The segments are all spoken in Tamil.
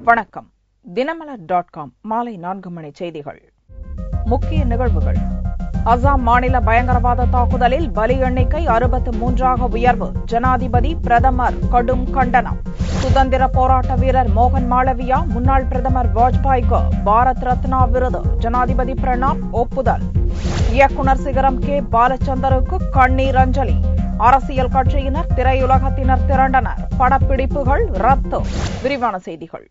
வணக்கம். தினமலர்.com மாலை 4 மணி செய்திகள். முக்கிய நிகழ்வுகள். அசாம் மாநில பயங்கரவாத தாக்குதலில் பலி எண்ணிக்கை 63ஆக உயர்வு. ஜனாதிபதி பிரதமர் கடும் கண்டனம். சுதந்திர போராட்ட வீரர் மோகன் மாளவியா முன்னாள் பிரதமர் வாஜ்பாய்க்கு பாரத் ரத்னா விருது. ஜனாதிபதி பிரணாப் ஒப்புதல். இயக்குநர் சிகரம் கே பாலச்சந்தருக்கு கண்ணீர் அஞ்சலி. அரசியல் கட்சியினர் திரையுலகத்தினர் திரண்டனர். படப்பிடிப்புகள் ரத்து. விரிவான செய்திகள்.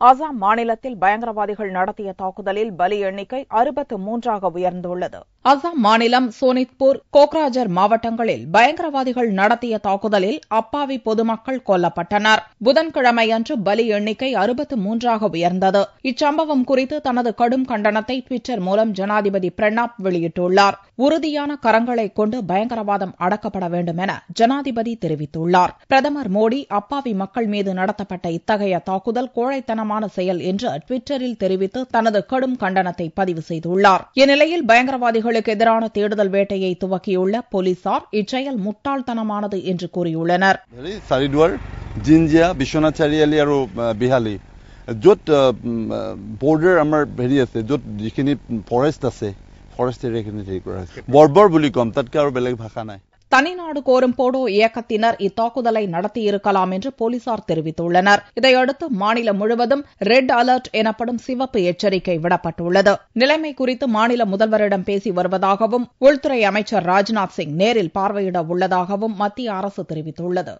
அசாம் மாநிலத்தில் பயங்கரவாதிகள் நடத்திய தாக்குதலில் பலி எண்ணிக்கை 63ஆக உயர்ந்துள்ளது. அசாம் மாநிலம் சோனித்பூர், கோக்ராஜர் மாவட்டங்களில் பயங்கரவாதிகள் நடத்திய தாக்குதலில் அப்பாவி பொதுமக்கள் கொல்லப்பட்டனர். புதன்கிழமையன்று பலி எண்ணிக்கை 63ஆக உயர்ந்தது. இச்சம்பவம் குறித்து தனது கடும் கண்டனத்தை டுவிட்டர் மூலம் ஜனாதிபதி பிரணாப் வெளியிட்டுள்ளார். உறுதியான கரங்களை கொண்டு பயங்கரவாதம் அடக்கப்பட வேண்டும் என ஜனாதிபதி தெரிவித்துள்ளார். பிரதமர் மோடி அப்பாவி மக்கள் மீது நடத்தப்பட்ட இத்தகைய தாக்குதல் கோழைத்தனமான செயல் என்று டுவிட்டரில் தெரிவித்து தனது கடும் கண்டனத்தை பதிவு செய்துள்ளார். இந்நிலையில் பயங்கரவாதிகளுக்கு எதிரான தேடுதல் வேட்டையை துவக்கியுள்ள போலீசார் இச்செயல் முட்டாள்தனமானது என்று கூறியுள்ளனர். জিঞ্জিয়া, বিশ্বনাথ চাৰিআলি আৰু বিহালী য'ত বৰ্ডাৰ আমাৰ হেৰি আছে, য'ত যিখিনি ফৰেষ্ট আছে, ফৰেষ্ট এৰিয়াখিনি হেৰি কৰা হৈছে। বৰ্বৰ বুলি কম, তাতকৈ আৰু বেলেগ ভাষা নাই. தனிநாடு கோரும் போடோ இயக்கத்தினர் இத்தாக்குதலை நடத்தியிருக்கலாம் என்று போலீசார் தெரிவித்துள்ளனர். இதையடுத்து மாநிலம் முழுவதும் ரெட் அலர்ட் எனப்படும் சிவப்பு எச்சரிக்கை விடப்பட்டுள்ளது. நிலைமை குறித்து மாநில முதல்வரிடம் பேசி வருவதாகவும் உள்துறை அமைச்சர் ராஜ்நாத் சிங் நேரில் பார்வையிட உள்ளதாகவும் மத்திய அரசு தெரிவித்துள்ளது.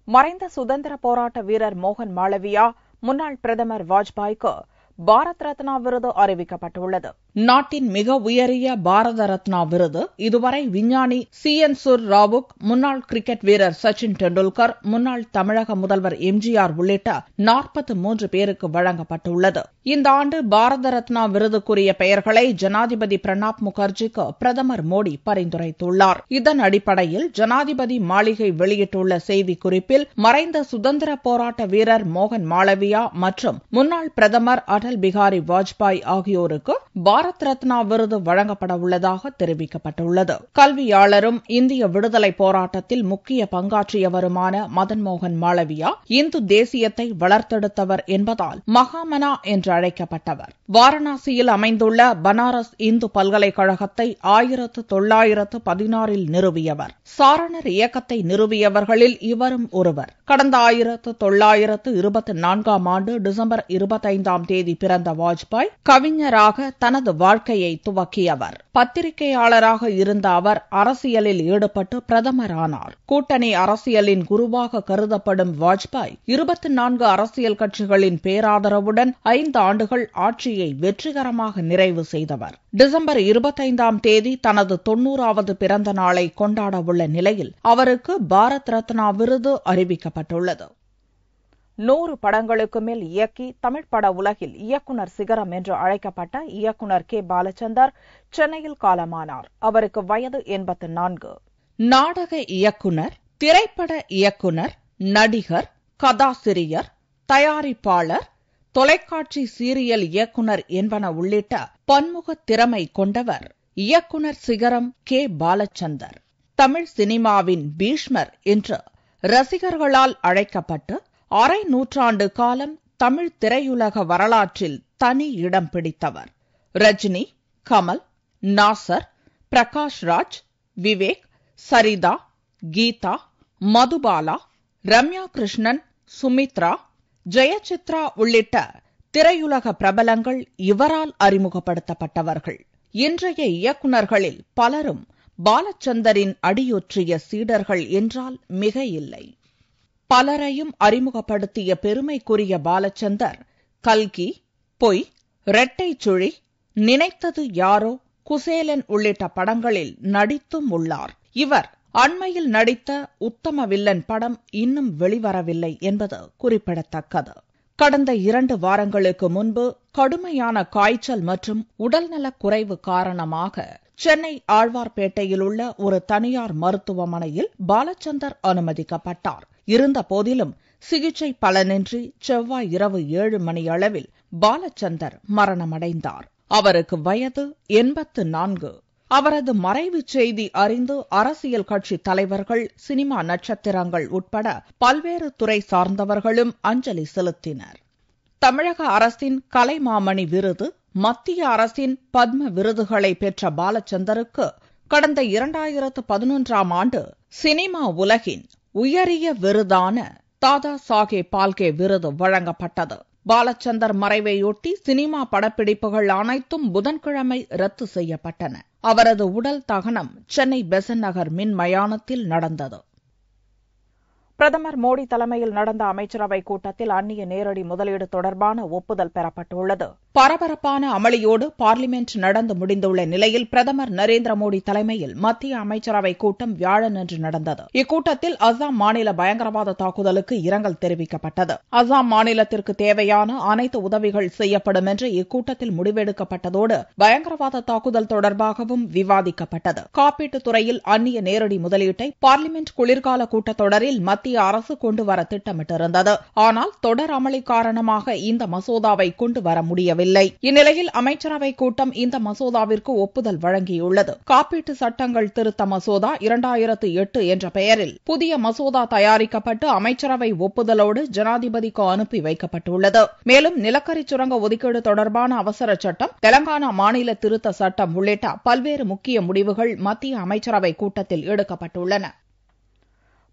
மறைந்த சுதந்திர போராட்ட வீரர் மோகன் மாளவியா முன்னாள் பிரதமர் வாஜ்பாய்க்கு பாரத் ரத்னா விருது அறிவிக்கப்பட்டுள்ளது. நாட்டின் மிக உயரிய பாரத ரத்னா விருது இதுவரை விஞ்ஞானி CN சுர் ராவுக், முன்னாள் கிரிக்கெட் வீரர் சச்சின் டெண்டுல்கர், முன்னாள் தமிழக முதல்வர் MGR உள்ளிட்ட 43 பேருக்கு வழங்கப்பட்டுள்ளது. இந்த ஆண்டு பாரத ரத்னா விருதுக்குரிய பெயர்களை ஜனாதிபதி பிரணாப் முகர்ஜிக்கு பிரதமர் மோடி பரிந்துரைத்துள்ளார். இதன் அடிப்படையில் ஜனாதிபதி மாளிகை வெளியிட்டுள்ள செய்திக்குறிப்பில் மறைந்த சுதந்திர போராட்ட வீரர் மோகன் மாளவியா மற்றும் முன்னாள் பிரதமர் அடல் பிகாரி வாஜ்பாய் ஆகியோருக்கு பாரத் ரத்னா விருது வழங்கப்பட உள்ளதாக தெரிவிக்கப்பட்டுள்ளது. கல்வியாளரும் இந்திய விடுதலை போராட்டத்தில் முக்கிய பங்காற்றியவருமான மதன் மோகன் மாளவியா இந்து தேசியத்தை வளர்த்தெடுத்தவர் என்பதால் மகாமனா என்று அழைக்கப்பட்டவர். வாரணாசியில் அமைந்துள்ள பனாரஸ் இந்து பல்கலைக்கழகத்தை 1916 நிறுவியவர். சாரணர் இயக்கத்தை நிறுவியவர்களில் இவரும் ஒருவர். கடந்த 1924 ஆண்டு டிசம்பர் 25 பிறந்த வாஜ்பாய் கவிஞராக தனது வாழ்க்கையை துவக்கியவர். பத்திரிகையாளராக இருந்த அவர் அரசியலில் ஈடுபட்டு பிரதமரானார். கூட்டணி அரசியலின் குருவாக கருதப்படும் வாஜ்பாய் 24 அரசியல் கட்சிகளின் பேராதரவுடன் 5 ஆண்டுகள் ஆட்சியை வெற்றிகரமாக நிறைவு செய்தவர். டிசம்பர் 25 தனது 90வது பிறந்த நாளை கொண்டாட உள்ள நிலையில் அவருக்கு பாரத் ரத்னா விருது அறிவிக்கப்பட்டுள்ளது. 100 படங்களுக்கு மேல் இயக்கி தமிழ் பட உலகில் இயக்குநர் சிகரம் என்று அழைக்கப்பட்ட இயக்குநர் கே பாலச்சந்தர் சென்னையில் காலமானார். அவருக்கு வயது 84. நாடக இயக்குநர், திரைப்பட இயக்குநர், நடிகர், கதாசிரியர், தயாரிப்பாளர், தொலைக்காட்சி சீரியல் இயக்குநர் என்பன உள்ளிட்ட பன்முக திறமை கொண்டவர் இயக்குநர் சிகரம் கே பாலச்சந்தர். தமிழ் சினிமாவின் பீஷ்மர் என்று ரசிகர்களால் அழைக்கப்பட்டு அரை நூற்றாண்டு காலம் தமிழ் திரையுலக வரலாற்றில் தனி இடம் பிடித்தவர். ரஜினி, கமல், நாசர், பிரகாஷ் ராஜ், விவேக், சரிதா, கீதா, மதுபாலா, ரம்யா கிருஷ்ணன், சுமித்ரா, ஜெயசித்ரா உள்ளிட்ட திரையுலக பிரபலங்கள் இவரால் அறிமுகப்படுத்தப்பட்டவர்கள். இன்றைய இயக்குநர்களில் பலரும் பாலச்சந்தரின் அடியொற்றிய சீடர்கள் என்றால் மிக இல்லை. பலரையும் அறிமுகப்படுத்திய பெருமைக்குரிய பாலச்சந்தர் கல்கி, பொய், இரட்டை சுழி, நினைத்தது யாரோ, குசேலன் உள்ளிட்ட படங்களில் நடித்தும் உள்ளார். இவர் அண்மையில் நடித்த உத்தம வில்லன் படம் இன்னும் வெளிவரவில்லை என்பது குறிப்பிடத்தக்கது. கடந்த 2 வாரங்களுக்கு முன்பு கடுமையான காய்ச்சல் மற்றும் உடல்நலக் குறைவு காரணமாக சென்னை ஆழ்வார்பேட்டையில் உள்ள ஒரு தனியார் மருத்துவமனையில் பாலச்சந்தர் அனுமதிக்கப்பட்டார். இருந்த போதிலும் சிகிச்சை பலனின்றி செவ்வாய் இரவு 7 மணி அளவில் பாலச்சந்தர் மரணமடைந்தார். அவருக்கு வயது 84. அவரது மறைவு செய்தி அறிந்து அரசியல் கட்சி தலைவர்கள், சினிமா நட்சத்திரங்கள் உட்பட பல்வேறு துறை சார்ந்தவர்களும் அஞ்சலி செலுத்தினர். தமிழக அரசின் கலைமாமணி விருது, மத்திய அரசின் பத்ம விருதுகளை பெற்ற பாலச்சந்தருக்கு கடந்த 2011ஆம் ஆண்டு சினிமா உலகின் உயரிய விருதான தாதா சாஹேப் பால்கே விருது வழங்கப்பட்டது. பாலச்சந்தர் மறைவையொட்டி சினிமா படப்பிடிப்புகள் அனைத்தும் புதன்கிழமை ரத்து செய்யப்பட்டன. அவரது உடல் தகனம் சென்னை பெசன்ட் நகர் மின் மயானத்தில் நடந்தது. பிரதமர் மோடி தலைமையில் நடந்த அமைச்சரவைக் கூட்டத்தில் அந்நிய நேரடி முதலீடு தொடர்பான ஒப்புதல் பெறப்பட்டுள்ளது. பரபரப்பான அமளியோடு பார்லிமென்ட் நடந்து முடிந்துள்ள நிலையில் பிரதமர் நரேந்திர மோடி தலைமையில் மத்திய அமைச்சரவைக் கூட்டம் வியாழனன்று நடந்தது. இக்கூட்டத்தில் அசாம் மாநில பயங்கரவாத தாக்குதலுக்கு இரங்கல் தெரிவிக்கப்பட்டது. அசாம் மாநிலத்திற்கு தேவையான அனைத்து உதவிகள் செய்யப்படும் என்று இக்கூட்டத்தில் முடிவெடுக்கப்பட்டதோடு பயங்கரவாத தாக்குதல் தொடர்பாகவும் விவாதிக்கப்பட்டது. காப்பீட்டுத் துறையில் அந்நிய நேரடி முதலீட்டை பார்லிமென்ட் குளிர்கால கூட்டத்தொடரில் மத்திய அரசு கொண்டுவர திட்டமிட்டிருந்தது. ஆனால் தொடர் அமளி காரணமாக இந்த மசோதாவை கொண்டுவர முடியவில்லை. இந்நிலையில் அமைச்சரவைக் கூட்டம் இந்த மசோதாவிற்கு ஒப்புதல் வழங்கியுள்ளது. காப்பீட்டு சட்டங்கள் திருத்த மசோதா 2008 என்ற பெயரில் புதிய மசோதா தயாரிக்கப்பட்டு அமைச்சரவை ஒப்புதலோடு ஜனாதிபதிக்கு அனுப்பி வைக்கப்பட்டுள்ளது. மேலும் நிலக்கரி சுரங்க ஒதுக்கீடு தொடர்பான அவசர சட்டம், தெலங்கானா மாநில திருத்த சட்டம் உள்ளிட்ட பல்வேறு முக்கிய முடிவுகள் மத்திய அமைச்சரவைக் கூட்டத்தில் எடுக்கப்பட்டுள்ளன.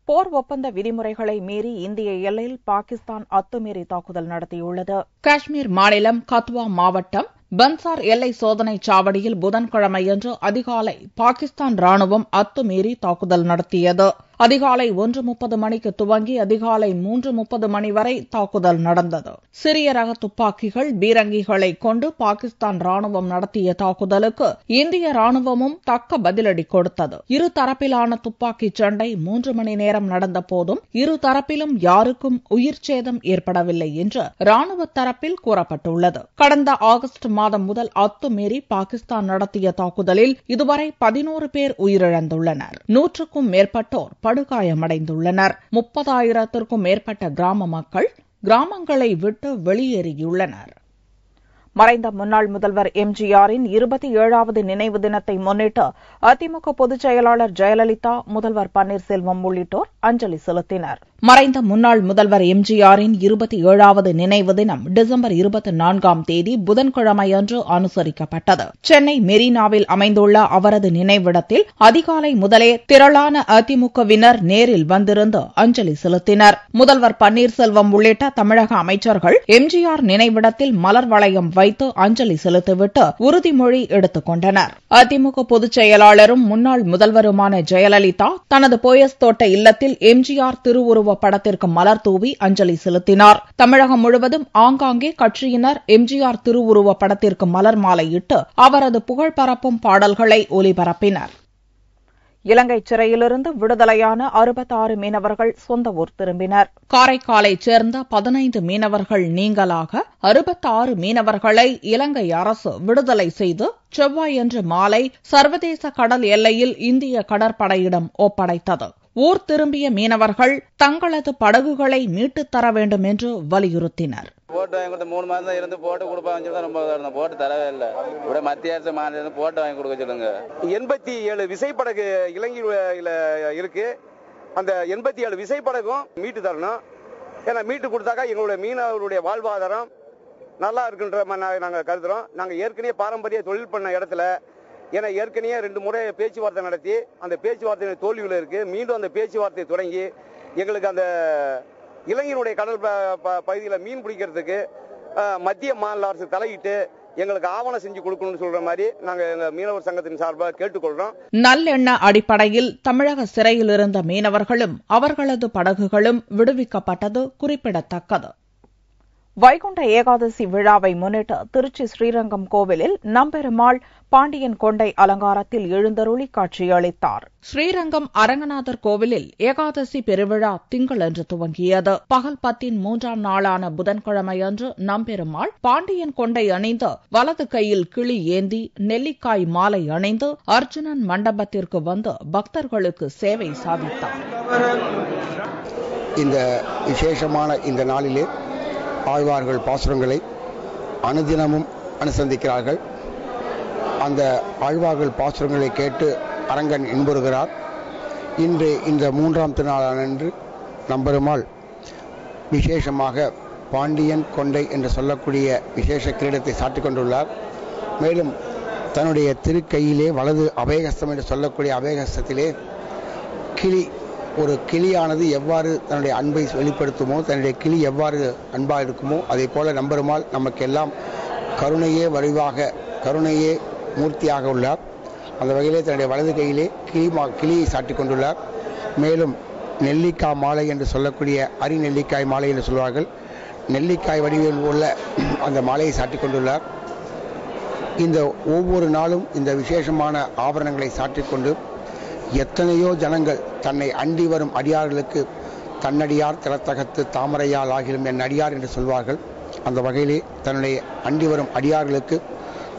போர் ஒப்பந்த விதிமுறைகளை மீறி இந்திய எல்லையில் பாகிஸ்தான் அத்துமீறி தாக்குதல் நடத்தியுள்ளது. காஷ்மீர் மாநிலம் கத்வா மாவட்டம் பன்சார் எல்லை சோதனைச் சாவடியில் புதன்கிழமையன்று அதிகாலை பாகிஸ்தான் ராணுவம் அத்துமீறி தாக்குதல் நடத்தியது. அதிகாலை 1:30 மணிக்கு துவங்கி அதிகாலை 3:30 மணி வரை தாக்குதல் நடந்தது. சிறிய ரக துப்பாக்கிகள், பீரங்கிகளை கொண்டு பாகிஸ்தான் ராணுவம் நடத்திய தாக்குதலுக்கு இந்திய ராணுவமும் தக்க பதிலடி கொடுத்தது. இருதரப்பிலான துப்பாக்கிச் சண்டை 3 மணி நேரம் நடந்த போதும் இருதரப்பிலும் யாருக்கும் உயிர்ச்சேதம் ஏற்படவில்லை என்று ராணுவ தரப்பில் கூறப்பட்டுள்ளது. கடந்த ஆகஸ்ட் மாதம் முதல் அத்துமீறி பாகிஸ்தான் நடத்திய தாக்குதலில் இதுவரை 11 பேர் உயிரிழந்துள்ளனர். 100க்கும் மேற்பட்டோர் படுகாயமடைந்துள்ளனர். 30,000த்திற்கும் மேற்பட்ட கிராம மக்கள் கிராமங்களை விட்டு வெளியேறியுள்ளனர். மறைந்த முன்னாள் முதல்வர் எம்ஜிஆரின் 27வது நினைவு தினத்தை முன்னிட்டு அதிமுக பொதுச் செயலாளர் ஜெயலலிதா, முதல்வர் பன்னீர்செல்வம் உள்ளிட்டோர் அஞ்சலி செலுத்தினர். மறைந்த முன்னாள் முதல்வர் எம்ஜிஆரின் 27வது நினைவு தினம் டிசம்பர் 24ஆம் தேதி புதன்கிழமையன்று அனுசரிக்கப்பட்டது. சென்னை மெரினாவில் அமைந்துள்ள அவரது நினைவிடத்தில் அதிகாலை முதலே திரளான அதிமுகவினர் நேரில் வந்திருந்து அஞ்சலி செலுத்தினர். முதல்வர் பன்னீர்செல்வம் உள்ளிட்ட தமிழக அமைச்சர்கள் எம்ஜிஆர் நினைவிடத்தில் மலர் வளையம் வைத்து அஞ்சலி செலுத்திவிட்டு உறுதிமொழி எடுத்துக் கொண்டனர். அதிமுக பொதுச் செயலாளரும் முன்னாள் முதல்வருமான ஜெயலலிதா தனது போயஸ் தோட்ட இல்லத்தில் எம்ஜிஆர் திருவுருவ படத்திற்கு மலர் தூவி அஞ்சலி செலுத்தினார். தமிழகம் முழுவதும் ஆங்காங்கே கட்சியினர் எம்ஜிஆர் திருவுருவ படத்திற்கு மலர் மாலையிட்டு அவரது புகழ் பரப்பும் பாடல்களை ஒலிபரப்பினர். இலங்கை சிறையிலிருந்து விடுதலையான 66 மீனவர்கள் சொந்த ஊர் திரும்பினர். காரைக்காலைச் சேர்ந்த 15 மீனவர்கள் நீங்கலாக 66 மீனவர்களை இலங்கை அரசு விடுதலை செய்து செவ்வாயன்று மாலை சர்வதேச கடல் எல்லையில் இந்திய கடற்படையிடம் ஒப்படைத்தது. ஊர் திரும்பிய மீனவர்கள் தங்களது படகுகளை மீட்டுத் தர வேண்டும் என்று வலியுறுத்தினர். போட்டு வாங்கி கொடுத்த 3 மாதம் இருந்து போட்டு கொடுப்பாங்க தான் ரொம்ப போட்டு தரவே இல்லை. ഇവിടെ மத்திய அரசு மாநில போட்டு வாங்கி கொடுக்க சொல்லுங்க. 87 விசைப்படகு இலங்கையில இருக்கு. அந்த 87 விசைப்படகும் மீட்டு தரணும். ஏன்னா மீட்டு கொடுத்தாக்கா எங்களுடைய மீனவர்களுடைய வாழ்வாதாரம் நல்லா இருக்குன்ற நாங்கள் கருதுறோம். நாங்கள் ஏற்கனவே பாரம்பரிய தொழில் பண்ண இடத்துல ஏன்னா ஏற்கனவே 2 முறை பேச்சுவார்த்தை நடத்தி அந்த பேச்சுவார்த்தை தோல்வியில் இருக்கு. மீண்டும் அந்த பேச்சுவார்த்தையை தொடங்கி எங்களுக்கு அந்த இலங்கையினுடைய கடல் பகுதியில் மீன் பிடிக்கிறதுக்கு மத்திய மாநில அரசு தலையிட்டு எங்களுக்கு ஆவணம் செஞ்சு கொடுக்கணும்னு சொல்ற மாதிரி நாங்க எங்க மீனவர் சங்கத்தின் சார்பாக கேட்டுக்கொள்றோம். நல்லெண்ண அடிப்படையில் தமிழக சிறையில் இருந்த மீனவர்களும் அவர்களது படகுகளும் விடுவிக்கப்பட்டது குறிப்பிடத்தக்கது. வைகுண்ட ஏகாதசி விழாவை முன்னிட்டு திருச்சி ஸ்ரீரங்கம் கோவிலில் நம்பெருமாள் பாண்டியன் கொண்டை அலங்காரத்தில் எழுந்தருளி காட்சியளித்தார். ஸ்ரீரங்கம் அரங்கநாதர் கோவிலில் ஏகாதசி பெருவிழா திங்களன்று துவங்கியது. பகல் 10 3ஆம் நாளான புதன்கிழமையன்று நம்பெருமாள் பாண்டியன் கொண்டை அணிந்து வலது கையில் கிளி ஏந்தி நெல்லிக்காய் மாலை அணிந்து அர்ஜுனன் மண்டபத்திற்கு வந்து பக்தர்களுக்கு சேவை சாதித்தார். இந்த விசேஷமான இந்த நாளிலே ஆழ்வார்கள் பாசுரங்களை அனுதினமும் அனுசந்திக்கிறார்கள். அந்த ஆழ்வார்கள் பாசுரங்களை கேட்டு அரங்கன் இன்புறுகிறார். இன்று இந்த 3ஆம் திருநாளன்று நம்பெருமாள் விசேஷமாக பாண்டியன் கொண்டை என்று சொல்லக்கூடிய விசேஷ கிரீடத்தை சாட்டிக் கொண்டுள்ளார். மேலும் தன்னுடைய திருக்கையிலே வலது அபயஹஸ்தம் என்று சொல்லக்கூடிய அபயஹஸ்தத்திலே ஒரு கிளியானது எவ்வாறு தன்னுடைய அன்பை வெளிப்படுத்துமோ, தன்னுடைய கிளி எவ்வாறு அன்பாக இருக்குமோ, அதே போல நம்பெருமாள் நமக்கெல்லாம் கருணையே வடிவாக, கருணையே மூர்த்தியாக உள்ளார். அந்த வகையிலே தன்னுடைய வலது கையிலே கிளியை சாட்டிக் கொண்டுள்ளார். மேலும் நெல்லிக்காய் மாலை என்று சொல்லக்கூடிய நெல்லிக்காய் மாலை என்று சொல்வார்கள், நெல்லிக்காய் வடிவில் உள்ள அந்த மாலையை சாட்டிக் கொண்டுள்ளார். இந்த ஒவ்வொரு நாளும் இந்த விசேஷமான ஆபரணங்களை சாற்றிக்கொண்டு எத்தனையோ ஜனங்கள் தன்னை அண்டி வரும் அடியார்களுக்கு தன்னடியார் திறத்தகத்து தாமரையால் ஆகிலும் என் அடியார் என்று சொல்வார்கள். அந்த வகையிலே தன்னுடைய அண்டி வரும் அடியார்களுக்கு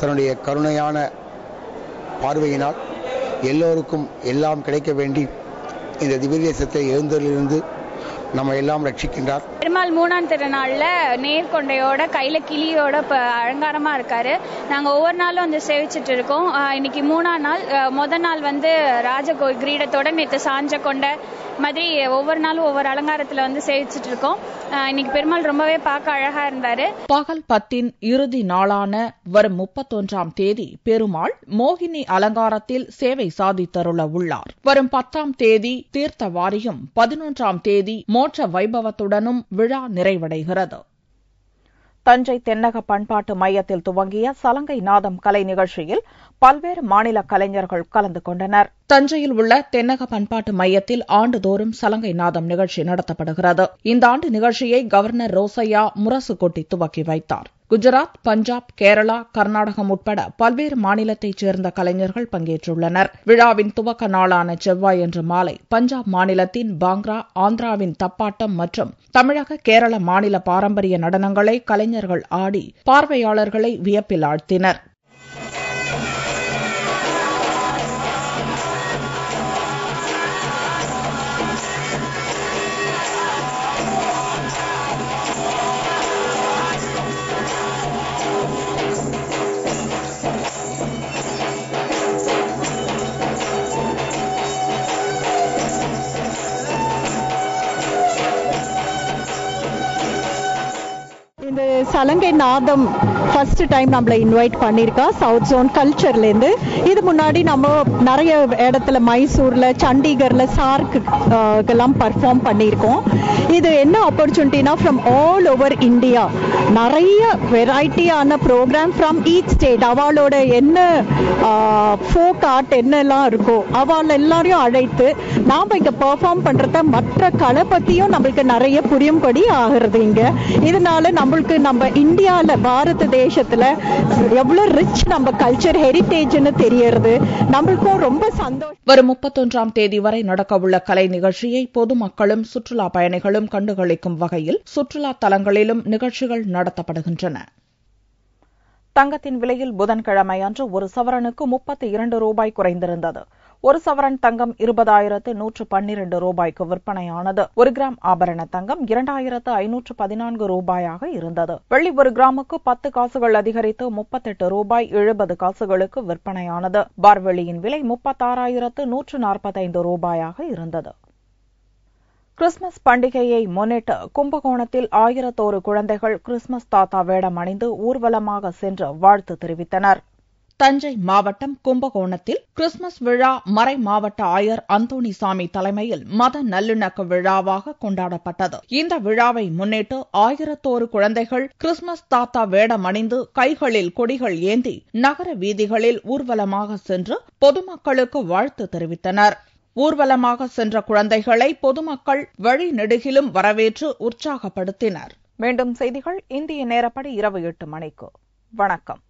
தன்னுடைய கருணையான பார்வையினால் எல்லோருக்கும் எல்லாம் கிடைக்க வேண்டி இந்த திவ்யதேசத்தை எழுந்ததிலிருந்து நம்ம எல்லாம் ரட்சிக்கின்றார். பெருமாள் 3ஆம் திருநாள்ல நேர்கொண்டையோட கையில கிளியோட அலங்காரமா இருக்காரு. நாங்க ஒவ்வொரு நாளும் வந்து சேவிச்சுட்டு இருக்கோம். இன்னைக்கு 3ஆம் நாள். முதல் நாள் வந்து ராஜ கிரீடத்தோட நேற்று சாஞ்ச கொண்ட மாதிரி ஒவ்வொரு நாளும் ஒவ்வொரு அலங்காரத்துல வந்து சேவிச்சுட்டு இருக்கோம். இன்னைக்கு பெருமாள் ரொம்பவே பார்க்க அழகா இருந்தாரு. பகல் 10 இறுதி நாளான வரும் 31ஆம் தேதி பெருமாள் மோகினி அலங்காரத்தில் சேவை சாதித்தருள உள்ளார். வரும் 10ஆம் தேதி தீர்த்தவாரியும் 11ஆம் தேதி மோட்ச வைபவத்துடனும் விழா நிறைவடைகிறது. தஞ்சை தென்னக பண்பாட்டு மையத்தில் துவங்கிய சலங்கை நாதம் கலை நிகழ்ச்சியில் பல்வேறு மாநில கலைஞர்கள் கலந்து கொண்டனர். தஞ்சையில் உள்ள தென்னக பண்பாட்டு மையத்தில் ஆண்டுதோறும் சலங்கை நாதம் நிகழ்ச்சி நடத்தப்படுகிறது. இந்த ஆண்டு நிகழ்ச்சியை கவர்னர் ரோசையா முரசு கொட்டி துவக்கி வைத்தார். குஜராத், பஞ்சாப், கேரளா, கர்நாடகம் உட்பட பல்வேறு மாநிலத்தைச் சேர்ந்த கலைஞர்கள் பங்கேற்றுள்ளனர். விழாவின் துவக்க நாளான செவ்வாயன்று மாலை பஞ்சாப் மாநிலத்தின் பாங்க்ரா, ஆந்திராவின் தப்பாட்டம் மற்றும் தமிழக, கேரள மாநில பாரம்பரிய நடனங்களை கலைஞர்கள் ஆடி பார்வையாளர்களை வியப்பில் ஆழ்த்தினர். இந்த சலங்கை நாதம் ஃபர்ஸ்ட் டைம் நம்மளை இன்வைட் பண்ணியிருக்கா சவுத் ஜோன் கல்ச்சர்லேருந்து. இது முன்னாடி நம்ம நிறைய இடத்துல மைசூரில், சண்டிகரில், சார்க்குக்கெல்லாம் பர்ஃபார்ம் பண்ணியிருக்கோம். இது என்ன ஆப்பர்ச்சுனிட்டினா ஃப்ரம் ஆல் ஓவர் இந்தியா நிறைய வெரைட்டியான ப்ரோக்ராம் ஃப்ரம் ஈச் ஸ்டேட் அவளோட என்ன ஃபோக் ஆர்ட் என்னெல்லாம் இருக்கோ அவள் எல்லாரையும் அழைத்து நாம் இங்கே பர்ஃபார்ம் பண்ணுறத மற்ற கலை பற்றியும் நம்மளுக்கு நிறைய புரியும்படி ஆகிறது. இங்கே இதனால நம்மளுக்கு நம்ம இந்தியாவில் பாரத தேசத்தில் எவ்வளோ ரிச் நம்ம கல்ச்சர் ஹெரிட்டேஜ்னு தெரியறது நம்மளுக்கும் ரொம்ப சந்தோஷம். வரும் 31ஆம் தேதி வரை நடக்கவுள்ள கலை நிகழ்ச்சியை பொதுமக்களும் சுற்றுலா பயணிகளும் கண்டுகளிக்கும் வகையில் சுற்றுலா தலங்களிலும் நிகழ்ச்சிகள் நடத்தப்படுகின்றன. தங்கத்தின் விலையில் புதன்கிழமை அன்று ஒரு சவரனுக்கு 32 ரூபாய் குறைந்திருந்தது. ஒரு சவரன் தங்கம் 20,112 ரூபாய்க்கு விற்பனையானது. 1 கிராம் ஆபரண தங்கம் 2,514 ரூபாயாக இருந்தது. வெள்ளி 1 கிராமுக்கு 10 காசுகள் அதிகரித்து 38 ரூபாய் 70 காசுகளுக்கு விற்பனையானது. பார் வெள்ளியின் விலை 36,145 ரூபாயாக இருந்தது. கிறிஸ்துமஸ் பண்டிகையை முன்னிட்டு கும்பகோணத்தில் 1001 குழந்தைகள் கிறிஸ்துமஸ் தாத்தா வேடம் அணிந்து ஊர்வலமாக சென்று வாழ்த்து தெரிவித்தனர். தஞ்சை மாவட்டம் கும்பகோணத்தில் கிறிஸ்துமஸ் விழா மறை மாவட்ட ஆயர் அந்தோணிசாமி தலைமையில் மத நல்லிணக்க விழாவாக கொண்டாடப்பட்டது. இந்த விழாவை முன்னிட்டு 1001 குழந்தைகள் கிறிஸ்துமஸ் தாத்தா வேடம் அணிந்து கைகளில் கொடிகள் ஏந்தி நகர வீதிகளில் ஊர்வலமாக சென்று பொதுமக்களுக்கு வாழ்த்து தெரிவித்தனர். ஊர்வலமாக சென்ற குழந்தைகளை பொதுமக்கள் வழி நெடுகிலும் வரவேற்று உற்சாகப்படுத்தினர். மீண்டும் செய்திகள் இந்திய நேரப்படி இரவு 8 மணிக்கு. வணக்கம்.